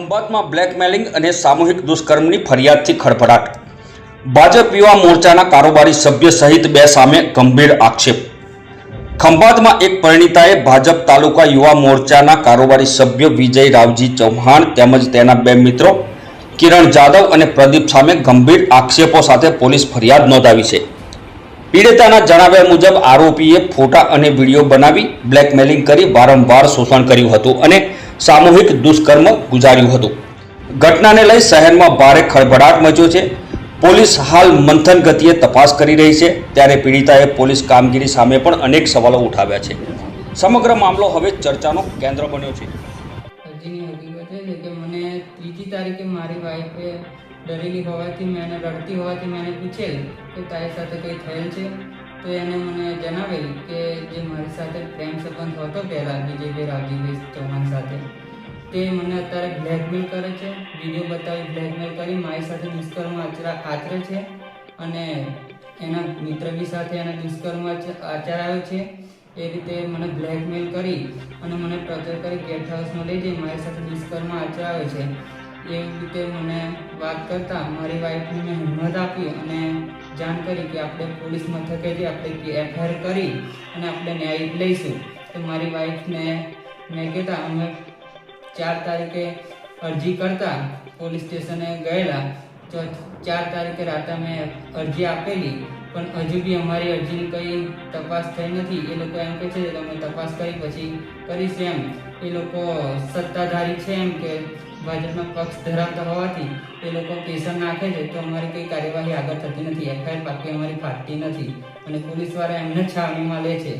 ખંભાતમાં blackmailing અને સામૂહિક દુષ્કર્મની ફરિયાદથી ખળભળાટ. ભાજપ યુવા મોરચાના કારોબારી સભ્ય સહિત 2 સામે ગંભીર આક્ષેપ. ખંભાતમાં એક પરિણીતાએ ભાજપ તાલુકા યુવા મોરચાના કારોબારી સભ્ય વિજય રાવજી ચૌહાણ તેમજ તેના 2 મિત્રો કિરણ જાદવ અને પ્રદીપ સામે ગંભીર આક્ષેપો સાથે પોલીસ ફરિયાદ નોંધાવી છે. પીડિતાના જણાવ્યા મુજબ આરોપીએ ફોટા અને વિડીયો બનાવી બ્લેકમેલિંગ કરી વારંવાર શોષણ કર્યું હતું અને સામૂહિક દુષ્કર્મ ગુજાર્યું હતું. ઘટનાને લઈ શહેરમાં ભારે ખળભળાટ મચ્યો છે. પોલીસ હાલ મંથન ગતિએ તપાસ કરી રહી છે, ત્યારે પીડિતાએ પોલીસ કામગીરી સામે પણ અનેક સવાલો ઉઠાવ્યા છે. સમગ્ર મામલો હવે ચર્ચાનો કેન્દ્ર બન્યો છે. હજીની હકીકત એ છે કે મને 3જી તારીખે મારી વાઈફે ડરેલી હોવાથી મેં રડતી હોવાથી મેં પૂછેલ કે તારી સાથે કંઈ થયેલ છે, તો એને મને જણાવેલ કે જે મારી સાથે પ્રેમ સંબંધ હતો પહેલાં વિજયભાઈ રાવજીભાઈ ચૌહાણ સાથે, તે મને અત્યારે બ્લેકમેલ કરે છે, વિડીયો બતાવી બ્લેકમેલ કરી મારી સાથે દુષ્કર્મ આચરે છે અને એના મિત્ર બી સાથે એને દુષ્કર્મ આચરાયો છે. એ રીતે મને બ્લેકમેલ કરી અને મને ટોર્ચર કરી ગેસ્ટ હાઉસમાં લઈ જઈ મારી સાથે દુષ્કર્મ આચરાવે છે. એવી રીતે મને વાત કરતાં મારી વાઈફને મેં હિંમત આપી અને જાણ કરી કે આપણે પોલીસ મથકે જઈ આપણે એફઆઈઆર કરી અને આપણે ન્યાય લઈશું. તો મારી વાઈફને મેં કહેતા અમે 4 તારીખે અરજી કરતા પોલીસ સ્ટેશને ગયેલા. તો 4 તારીખે રાતે અમે અરજી આપેલી, પણ હજુ બી અમારી અરજીની કંઈ તપાસ થઈ નથી. એ લોકો એમ કહે છે કે અમે તપાસ કરી પછી કરીશું એમ. એ લોકો સત્તાધારી છે એમ કે ભાજપના પક્ષ ધરાવતા હોવાથી એ લોકો પ્રેશર નાખે છે, તો અમારી કંઈ કાર્યવાહી આગળ થતી નથી. એફઆઈઆર બાકી અમારી ફાટતી નથી અને પોલીસવાળા એમને જ છાવણીમાં લે છે.